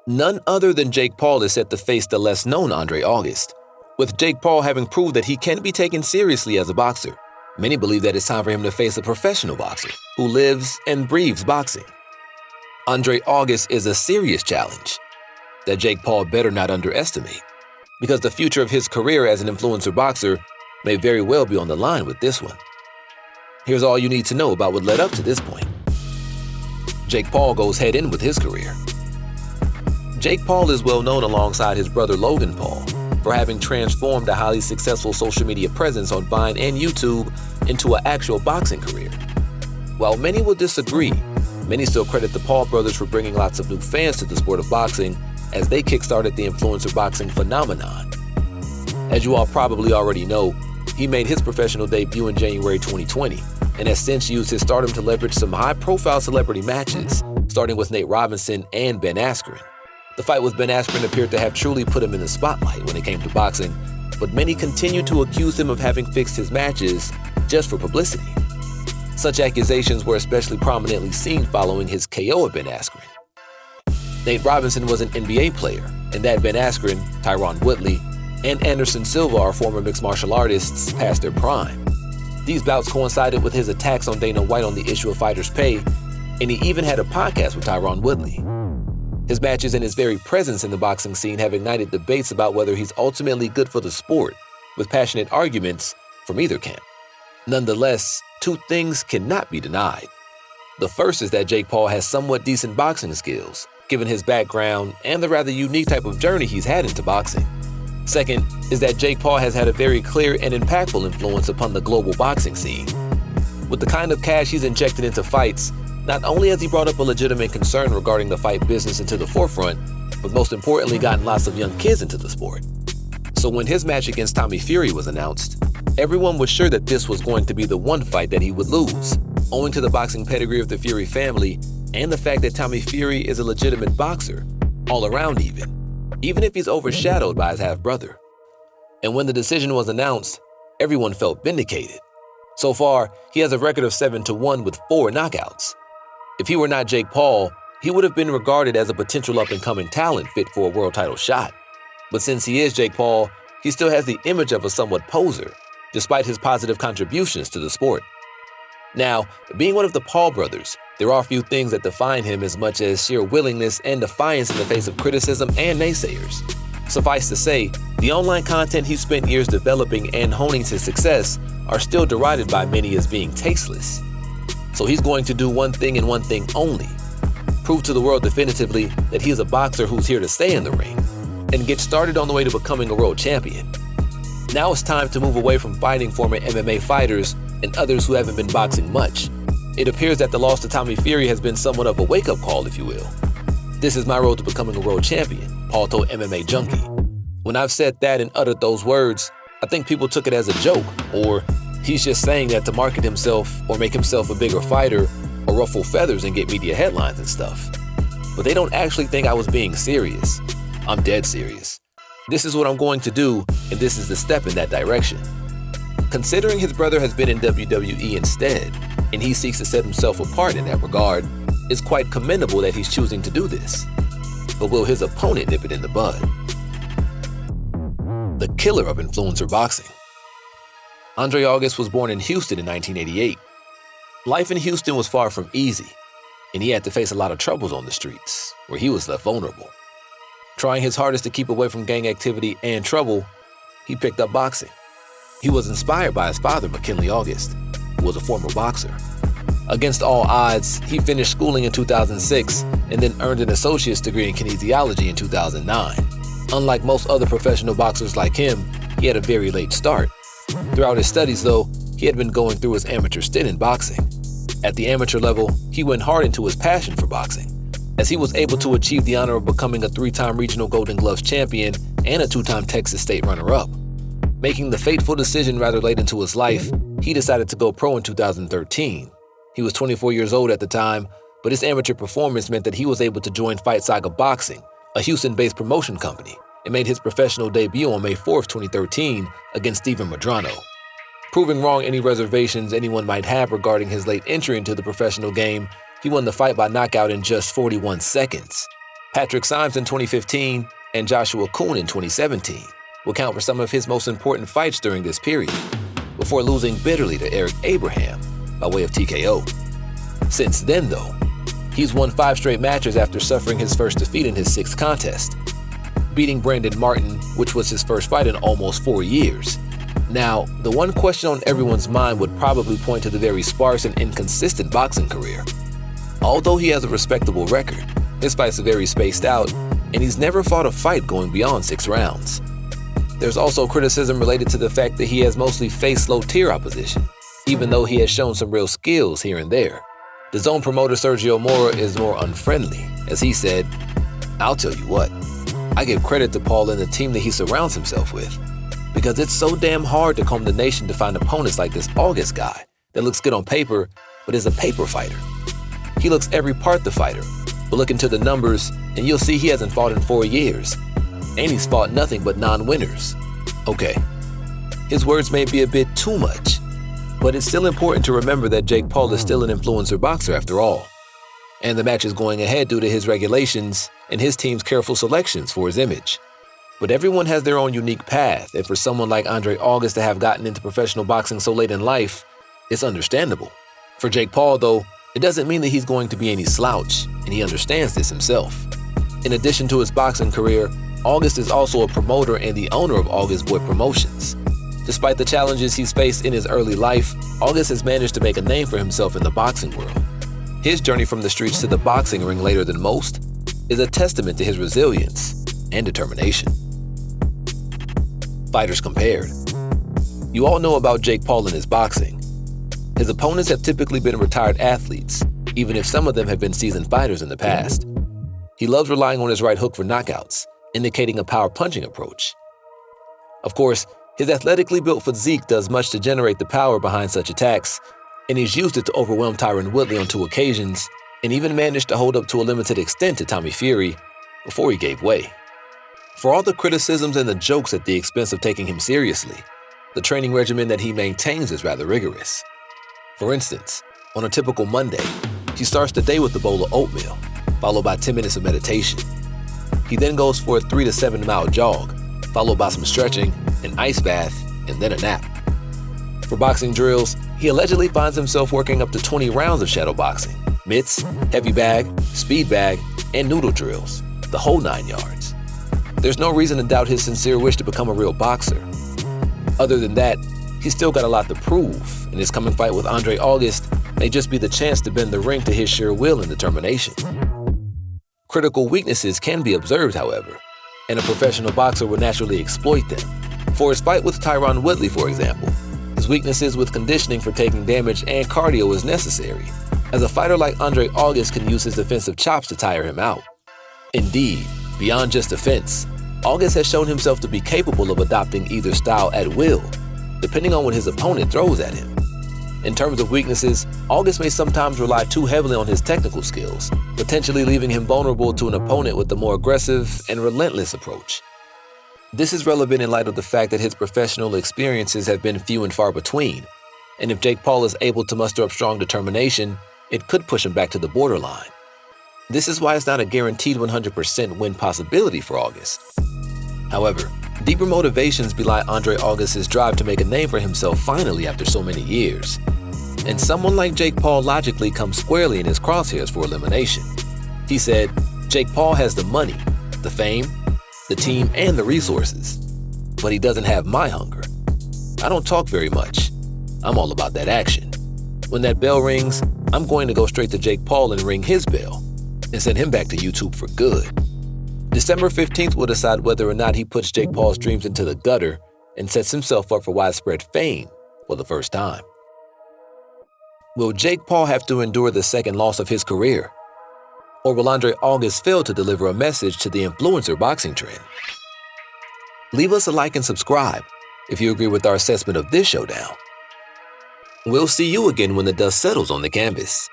None other than Jake Paul is set to face the less-known Andre August, with Jake Paul having proved that he can be taken seriously as a boxer. Many believe that it's time for him to face a professional boxer who lives and breathes boxing. Andre August is a serious challenge that Jake Paul better not underestimate, because the future of his career as an influencer boxer may very well be on the line with this one. Here's all you need to know about what led up to this point. Jake Paul goes head-in with his career. Jake Paul is well known alongside his brother Logan Paul for having transformed a highly successful social media presence on Vine and YouTube into an actual boxing career. While many will disagree, many still credit the Paul brothers for bringing lots of new fans to the sport of boxing as they kickstarted the influencer boxing phenomenon. As you all probably already know, he made his professional debut in January 2020 and has since used his stardom to leverage some high-profile celebrity matches, starting with Nate Robinson and Ben Askren. The fight with Ben Askren appeared to have truly put him in the spotlight when it came to boxing, but many continue to accuse him of having fixed his matches just for publicity. Such accusations were especially prominently seen following his KO of Ben Askren. Nate Robinson was an NBA player, and that Ben Askren, Tyron Woodley, and Anderson Silva are former mixed martial artists past their prime. These bouts coincided with his attacks on Dana White on the issue of fighters' pay, and he even had a podcast with Tyron Woodley. His matches and his very presence in the boxing scene have ignited debates about whether he's ultimately good for the sport, with passionate arguments from either camp. Nonetheless, two things cannot be denied. The first is that Jake Paul has somewhat decent boxing skills, given his background and the rather unique type of journey he's had into boxing. Second is that Jake Paul has had a very clear and impactful influence upon the global boxing scene. With the kind of cash he's injected into fights, not only has he brought up a legitimate concern regarding the fight business into the forefront, but most importantly gotten lots of young kids into the sport. So when his match against Tommy Fury was announced, everyone was sure that this was going to be the one fight that he would lose, owing to the boxing pedigree of the Fury family and the fact that Tommy Fury is a legitimate boxer, all around even if he's overshadowed by his half-brother. And when the decision was announced, everyone felt vindicated. So far, he has a record of 7-1 with 4 knockouts. If he were not Jake Paul, he would have been regarded as a potential up-and-coming talent fit for a world title shot. But since he is Jake Paul, he still has the image of a somewhat poser, despite his positive contributions to the sport. Now, being one of the Paul brothers, there are a few things that define him as much as sheer willingness and defiance in the face of criticism and naysayers. Suffice to say, the online content he spent years developing and honing to success are still derided by many as being tasteless. So he's going to do one thing and one thing only: prove to the world definitively that he is a boxer who's here to stay in the ring, and get started on the way to becoming a world champion. Now it's time to move away from fighting former MMA fighters and others who haven't been boxing much. It appears that the loss to Tommy Fury has been somewhat of a wake-up call, if you will. "This is my road to becoming a world champion," Paul told MMA Junkie. When I've said that and uttered those words, I think people took it as a joke, or he's just saying that to market himself or make himself a bigger fighter or ruffle feathers and get media headlines and stuff. But they don't actually think I was being serious. I'm dead serious. This is what I'm going to do, and this is the step in that direction. Considering his brother has been in WWE instead, and he seeks to set himself apart in that regard, it's quite commendable that he's choosing to do this. But will his opponent nip it in the bud? The killer of influencer boxing. Andre August was born in Houston in 1988. Life in Houston was far from easy, and he had to face a lot of troubles on the streets, where he was left vulnerable. Trying his hardest to keep away from gang activity and trouble, he picked up boxing. He was inspired by his father, McKinley August, who was a former boxer. Against all odds, he finished schooling in 2006 and then earned an associate's degree in kinesiology in 2009. Unlike most other professional boxers like him, he had a very late start. Throughout his studies, though, he had been going through his amateur stint in boxing. At the amateur level, he went hard into his passion for boxing, as he was able to achieve the honor of becoming a 3-time regional Golden Gloves champion and a 2-time Texas State runner-up. Making the fateful decision rather late into his life, he decided to go pro in 2013. He was 24 years old at the time, but his amateur performance meant that he was able to join Fight Saga Boxing, a Houston-based promotion company, and made his professional debut on May 4th, 2013 against Steven Medrano. Proving wrong any reservations anyone might have regarding his late entry into the professional game, he won the fight by knockout in just 41 seconds. Patrick Symes in 2015 and Joshua Kuhn in 2017 will count for some of his most important fights during this period, before losing bitterly to Eric Abraham by way of TKO. Since then, though, he's won 5 straight matches after suffering his first defeat in his 6th contest, beating Brandon Martin, which was his first fight in almost 4 years. Now, the one question on everyone's mind would probably point to the very sparse and inconsistent boxing career. Although he has a respectable record, his fights are very spaced out, and he's never fought a fight going beyond 6 rounds. There's also criticism related to the fact that he has mostly faced low-tier opposition, even though he has shown some real skills here and there. The zone promoter Sergio Mora is more unfriendly, as he said, "I'll tell you what, I give credit to Paul and the team that he surrounds himself with, because it's so damn hard to comb the nation to find opponents like this August guy that looks good on paper, but is a paper fighter. He looks every part the fighter, but look into the numbers and you'll see he hasn't fought in 4 years, and he's fought nothing but non-winners." Okay, his words may be a bit too much, but it's still important to remember that Jake Paul is still an influencer boxer after all. And the match is going ahead due to his regulations and his team's careful selections for his image. But everyone has their own unique path, and for someone like Andre August to have gotten into professional boxing so late in life, it's understandable. For Jake Paul, though, it doesn't mean that he's going to be any slouch, and he understands this himself. In addition to his boxing career, August is also a promoter and the owner of August Boy Promotions. Despite the challenges he's faced in his early life, August has managed to make a name for himself in the boxing world. His journey from the streets to the boxing ring later than most is a testament to his resilience and determination. Fighters compared. You all know about Jake Paul and his boxing. His opponents have typically been retired athletes, even if some of them have been seasoned fighters in the past. He loves relying on his right hook for knockouts, indicating a power punching approach. Of course, his athletically built physique does much to generate the power behind such attacks, and he's used it to overwhelm Tyron Woodley on 2 occasions, and even managed to hold up to a limited extent to Tommy Fury before he gave way. For all the criticisms and the jokes at the expense of taking him seriously, the training regimen that he maintains is rather rigorous. For instance, on a typical Monday, he starts the day with a bowl of oatmeal, followed by 10 minutes of meditation. He then goes for a 3 to 7 mile jog, followed by some stretching, an ice bath, and then a nap. For boxing drills, he allegedly finds himself working up to 20 rounds of shadow boxing, mitts, heavy bag, speed bag, and noodle drills, the whole 9 yards. There's no reason to doubt his sincere wish to become a real boxer. Other than that, he's still got a lot to prove, and his coming fight with Andre August may just be the chance to bend the ring to his sheer will and determination. Critical weaknesses can be observed, however, and a professional boxer will naturally exploit them. For his fight with Tyron Woodley, for example, his weaknesses with conditioning for taking damage and cardio is necessary, as a fighter like Andre August can use his defensive chops to tire him out. Indeed, beyond just defense, August has shown himself to be capable of adopting either style at will, depending on what his opponent throws at him. In terms of weaknesses, August may sometimes rely too heavily on his technical skills, potentially leaving him vulnerable to an opponent with a more aggressive and relentless approach. This is relevant in light of the fact that his professional experiences have been few and far between, and if Jake Paul is able to muster up strong determination, it could push him back to the borderline. This is why it's not a guaranteed 100% win possibility for August. However, deeper motivations belie Andre August's drive to make a name for himself finally after so many years. And someone like Jake Paul logically comes squarely in his crosshairs for elimination. He said, Jake Paul has the money, the fame, the team, and the resources, but he doesn't have my hunger. I don't talk very much. I'm all about that action. When that bell rings, I'm going to go straight to Jake Paul and ring his bell and send him back to YouTube for good. December 15th will decide whether or not he puts Jake Paul's dreams into the gutter and sets himself up for widespread fame for the first time. Will Jake Paul have to endure the second loss of his career? Or will Andre August fail to deliver a message to the influencer boxing trend? Leave us a like and subscribe if you agree with our assessment of this showdown. We'll see you again when the dust settles on the canvas.